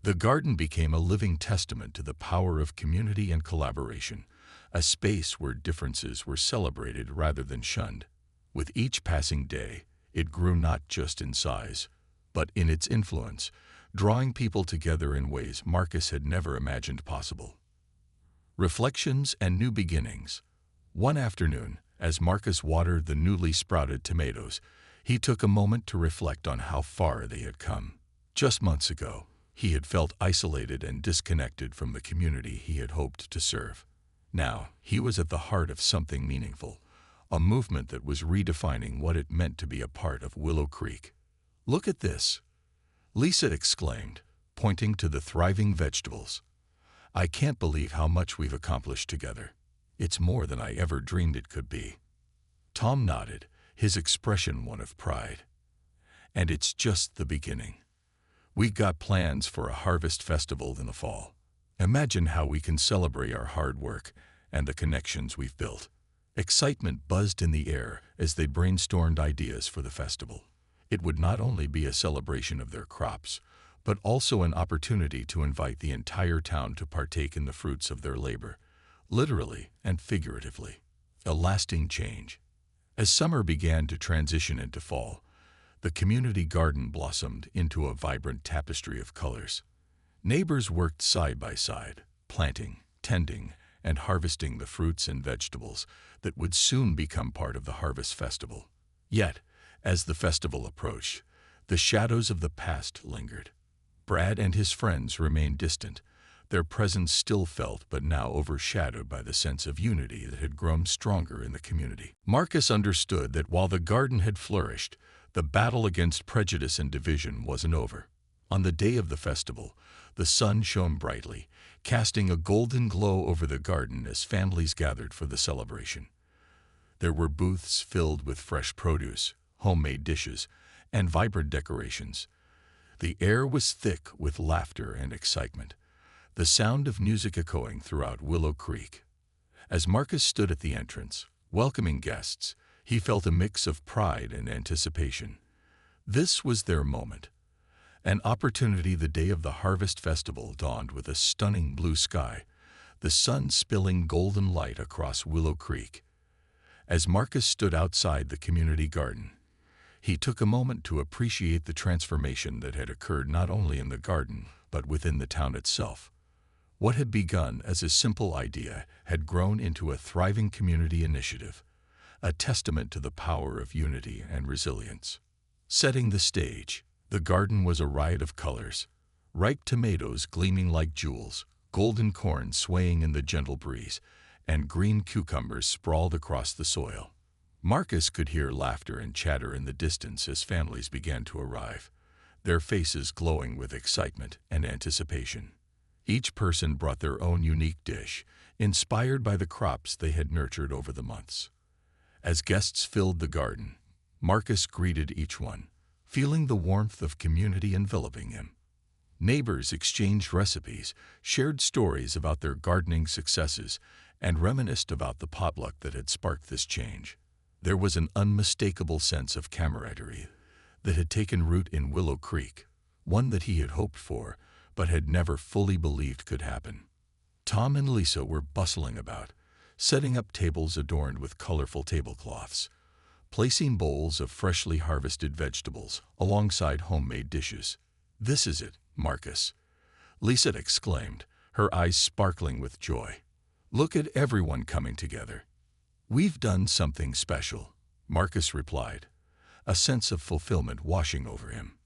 The garden became a living testament to the power of community and collaboration, a space where differences were celebrated rather than shunned. With each passing day, it grew not just in size, but in its influence, drawing people together in ways Marcus had never imagined possible. Reflections and new beginnings. One afternoon, as Marcus watered the newly sprouted tomatoes, he took a moment to reflect on how far they had come. Just months ago, he had felt isolated and disconnected from the community he had hoped to serve. Now, he was at the heart of something meaningful, a movement that was redefining what it meant to be a part of Willow Creek. "Look at this," Lisa exclaimed, pointing to the thriving vegetables. "I can't believe how much we've accomplished together. It's more than I ever dreamed it could be." Tom nodded, his expression one of pride. "And it's just the beginning. We got plans for a harvest festival in the fall. Imagine how we can celebrate our hard work and the connections we've built." Excitement buzzed in the air as they brainstormed ideas for the festival. It would not only be a celebration of their crops, but also an opportunity to invite the entire town to partake in the fruits of their labor, literally and figuratively. A lasting change. As summer began to transition into fall, the community garden blossomed into a vibrant tapestry of colors. Neighbors worked side by side, planting, tending, and harvesting the fruits and vegetables that would soon become part of the harvest festival. Yet, as the festival approached, the shadows of the past lingered. Brad and his friends remained distant, their presence still felt but now overshadowed by the sense of unity that had grown stronger in the community. Marcus understood that while the garden had flourished, the battle against prejudice and division wasn't over. On the day of the festival, the sun shone brightly, casting a golden glow over the garden as families gathered for the celebration. There were booths filled with fresh produce, homemade dishes, and vibrant decorations. The air was thick with laughter and excitement, the sound of music echoing throughout Willow Creek. As Marcus stood at the entrance, welcoming guests, he felt a mix of pride and anticipation. This was their moment. An opportunity. The day of the Harvest Festival dawned with a stunning blue sky, the sun spilling golden light across Willow Creek. As Marcus stood outside the community garden, he took a moment to appreciate the transformation that had occurred not only in the garden, but within the town itself. What had begun as a simple idea had grown into a thriving community initiative, a testament to the power of unity and resilience. Setting the stage, the garden was a riot of colors, ripe tomatoes gleaming like jewels, golden corn swaying in the gentle breeze, and green cucumbers sprawled across the soil. Marcus could hear laughter and chatter in the distance as families began to arrive, their faces glowing with excitement and anticipation. Each person brought their own unique dish, inspired by the crops they had nurtured over the months. As guests filled the garden, Marcus greeted each one, feeling the warmth of community enveloping him. Neighbors exchanged recipes, shared stories about their gardening successes, and reminisced about the potluck that had sparked this change. There was an unmistakable sense of camaraderie that had taken root in Willow Creek, one that he had hoped for, but had never fully believed could happen. Tom and Lisa were bustling about, setting up tables adorned with colorful tablecloths, placing bowls of freshly harvested vegetables alongside homemade dishes. "This is it, Marcus," Lisa exclaimed, her eyes sparkling with joy. "Look at everyone coming together." "We've done something special," Marcus replied, a sense of fulfillment washing over him.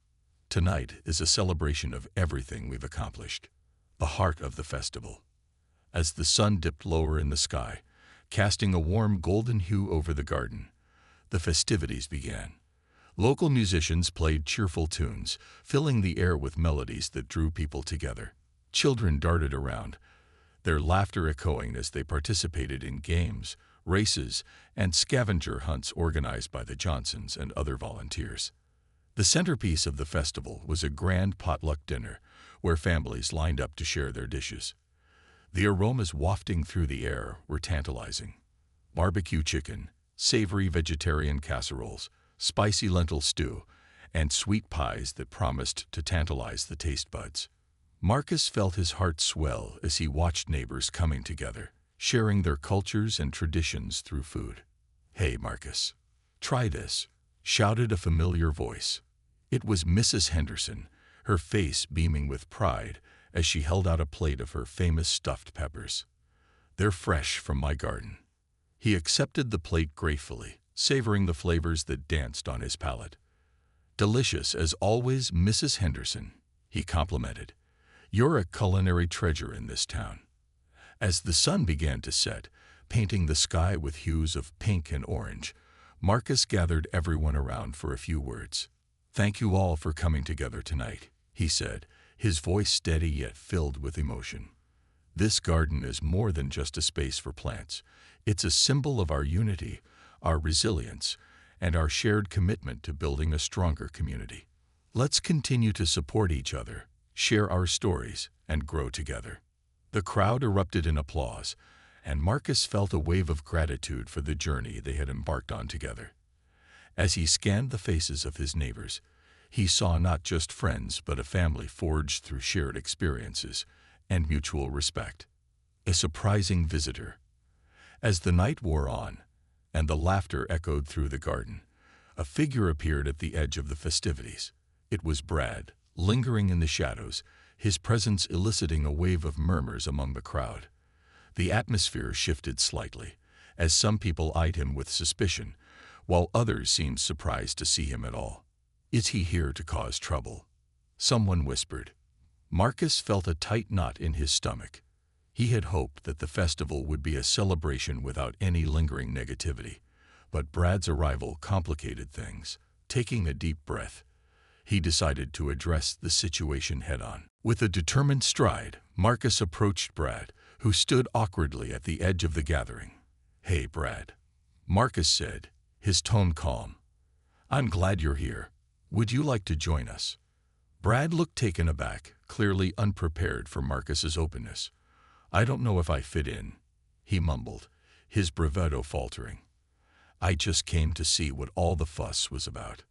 "Tonight is a celebration of everything we've accomplished, the heart of the festival." As the sun dipped lower in the sky, casting a warm golden hue over the garden, the festivities began. Local musicians played cheerful tunes, filling the air with melodies that drew people together. Children darted around, their laughter echoing as they participated in games, races, and scavenger hunts organized by the Johnsons and other volunteers. The centerpiece of the festival was a grand potluck dinner, where families lined up to share their dishes. The aromas wafting through the air were tantalizing. Barbecue chicken, savory vegetarian casseroles, spicy lentil stew, and sweet pies that promised to tantalize the taste buds. Marcus felt his heart swell as he watched neighbors coming together, sharing their cultures and traditions through food. "Hey, Marcus, try this," shouted a familiar voice. It was Mrs. Henderson, her face beaming with pride as she held out a plate of her famous stuffed peppers. "They're fresh from my garden." He accepted the plate gratefully, savoring the flavors that danced on his palate. "Delicious as always, Mrs. Henderson," he complimented. "You're a culinary treasure in this town." As the sun began to set, painting the sky with hues of pink and orange, Marcus gathered everyone around for a few words. "Thank you all for coming together tonight," he said, his voice steady yet filled with emotion. "This garden is more than just a space for plants. It's a symbol of our unity, our resilience, and our shared commitment to building a stronger community. Let's continue to support each other, share our stories, and grow together." The crowd erupted in applause, and Marcus felt a wave of gratitude for the journey they had embarked on together. As he scanned the faces of his neighbors, he saw not just friends but a family forged through shared experiences and mutual respect. A surprising visitor. As the night wore on, and the laughter echoed through the garden, a figure appeared at the edge of the festivities. It was Brad, lingering in the shadows, his presence eliciting a wave of murmurs among the crowd. The atmosphere shifted slightly, as some people eyed him with suspicion, while others seemed surprised to see him at all. "Is he here to cause trouble?" someone whispered. Marcus felt a tight knot in his stomach. He had hoped that the festival would be a celebration without any lingering negativity, but Brad's arrival complicated things. Taking a deep breath, he decided to address the situation head-on. With a determined stride, Marcus approached Brad, who stood awkwardly at the edge of the gathering. "Hey, Brad," Marcus said, his tone calm. "I'm glad you're here. Would you like to join us?" Brad looked taken aback, clearly unprepared for Marcus's openness. "I don't know if I fit in," he mumbled, his bravado faltering. "I just came to see what all the fuss was about."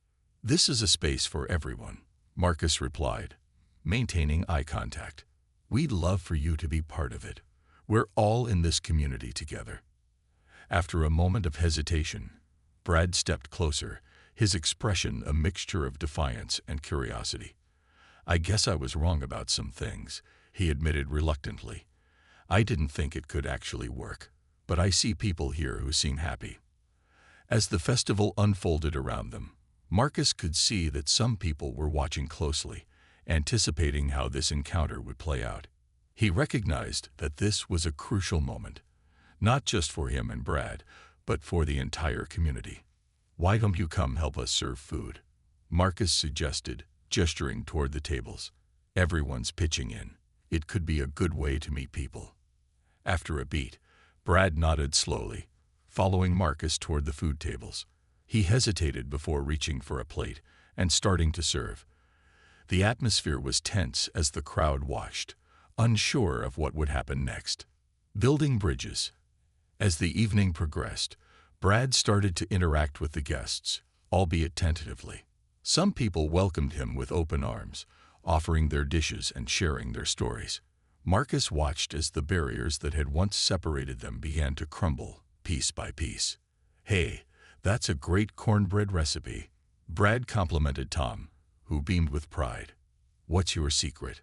"This is a space for everyone," Marcus replied, maintaining eye contact. "We'd love for you to be part of it. We're all in this community together." After a moment of hesitation, Brad stepped closer, his expression a mixture of defiance and curiosity. "I guess I was wrong about some things," he admitted reluctantly. "I didn't think it could actually work, but I see people here who seem happy." As the festival unfolded around them, Marcus could see that some people were watching closely, anticipating how this encounter would play out. He recognized that this was a crucial moment, not just for him and Brad, but for the entire community. "Why don't you come help us serve food?" Marcus suggested, gesturing toward the tables. "Everyone's pitching in. It could be a good way to meet people." After a beat, Brad nodded slowly, following Marcus toward the food tables. He hesitated before reaching for a plate and starting to serve. The atmosphere was tense as the crowd watched, unsure of what would happen next. Building bridges. As the evening progressed, Brad started to interact with the guests, albeit tentatively. Some people welcomed him with open arms, offering their dishes and sharing their stories. Marcus watched as the barriers that had once separated them began to crumble, piece by piece. "Hey, that's a great cornbread recipe," Brad complimented Tom, who beamed with pride. "What's your secret?"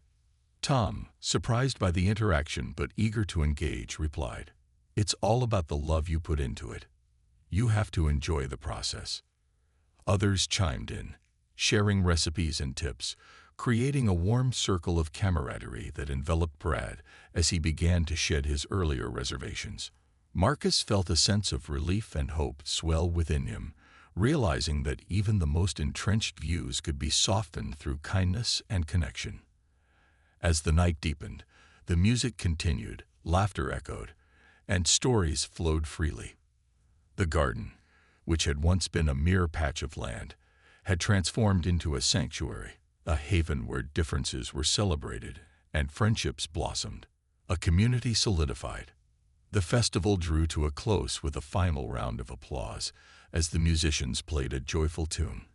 Tom, surprised by the interaction but eager to engage, replied, "It's all about the love you put into it. You have to enjoy the process." Others chimed in, sharing recipes and tips, creating a warm circle of camaraderie that enveloped Brad as he began to shed his earlier reservations. Marcus felt a sense of relief and hope swell within him, realizing that even the most entrenched views could be softened through kindness and connection. As the night deepened, the music continued, laughter echoed, and stories flowed freely. The garden, which had once been a mere patch of land, had transformed into a sanctuary, a haven where differences were celebrated and friendships blossomed. A community solidified. The festival drew to a close with a final round of applause as the musicians played a joyful tune.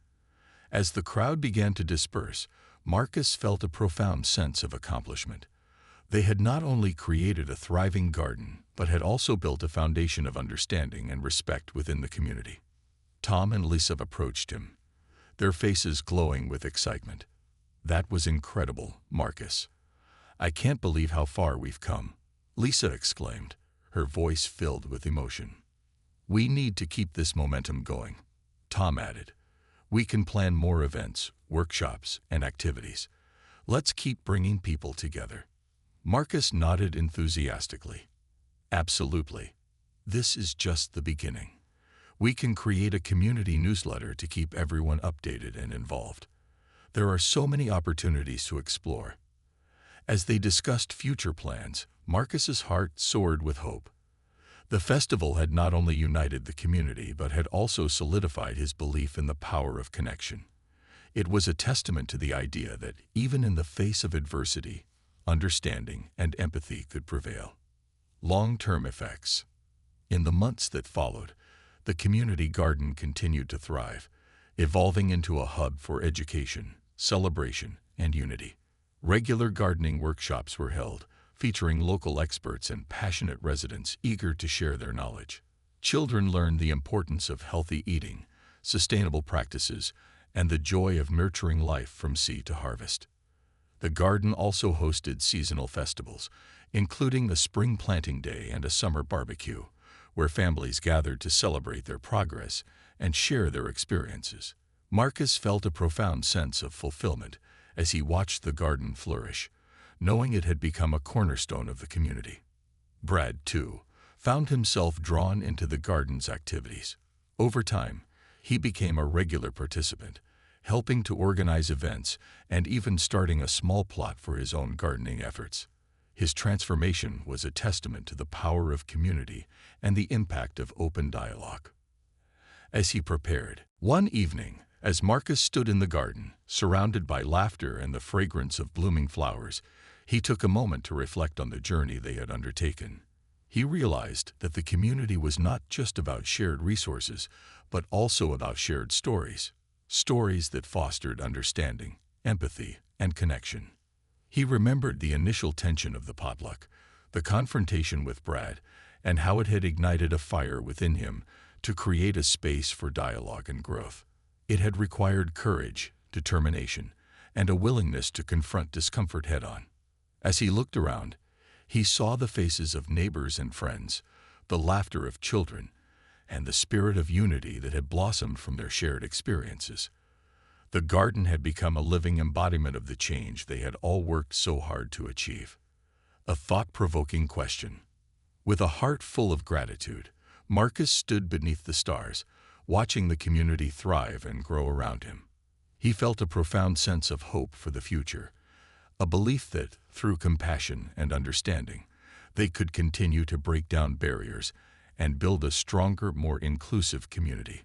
As the crowd began to disperse, Marcus felt a profound sense of accomplishment. They had not only created a thriving garden, but had also built a foundation of understanding and respect within the community. Tom and Lisa approached him, their faces glowing with excitement. "That was incredible, Marcus. I can't believe how far we've come," Lisa exclaimed, her voice filled with emotion. "We need to keep this momentum going," Tom added. "We can plan more events, workshops, and activities. Let's keep bringing people together." Marcus nodded enthusiastically. "Absolutely. This is just the beginning. We can create a community newsletter to keep everyone updated and involved. There are so many opportunities to explore." As they discussed future plans, Marcus's heart soared with hope. The festival had not only united the community but had also solidified his belief in the power of connection. It was a testament to the idea that even in the face of adversity, understanding and empathy could prevail. Long-term effects. In the months that followed, the community garden continued to thrive, evolving into a hub for education, celebration, and unity. Regular gardening workshops were held, featuring local experts and passionate residents eager to share their knowledge. Children learned the importance of healthy eating, sustainable practices, and the joy of nurturing life from seed to harvest. The garden also hosted seasonal festivals, including a spring planting day and a summer barbecue, where families gathered to celebrate their progress and share their experiences. Marcus felt a profound sense of fulfillment as he watched the garden flourish, knowing it had become a cornerstone of the community. Brad, too, found himself drawn into the garden's activities. Over time, he became a regular participant, helping to organize events and even starting a small plot for his own gardening efforts. His transformation was a testament to the power of community and the impact of open dialogue. As he prepared, one evening, as Marcus stood in the garden, surrounded by laughter and the fragrance of blooming flowers, he took a moment to reflect on the journey they had undertaken. He realized that the community was not just about shared resources, but also about shared stories, stories that fostered understanding, empathy, and connection. He remembered the initial tension of the potluck, the confrontation with Brad, and how it had ignited a fire within him to create a space for dialogue and growth. It had required courage, determination, and a willingness to confront discomfort head-on. As he looked around, he saw the faces of neighbors and friends, the laughter of children, and the spirit of unity that had blossomed from their shared experiences. The garden had become a living embodiment of the change they had all worked so hard to achieve. A thought-provoking question. With a heart full of gratitude, Marcus stood beneath the stars, watching the community thrive and grow around him. He felt a profound sense of hope for the future, a belief that, through compassion and understanding, they could continue to break down barriers and build a stronger, more inclusive community.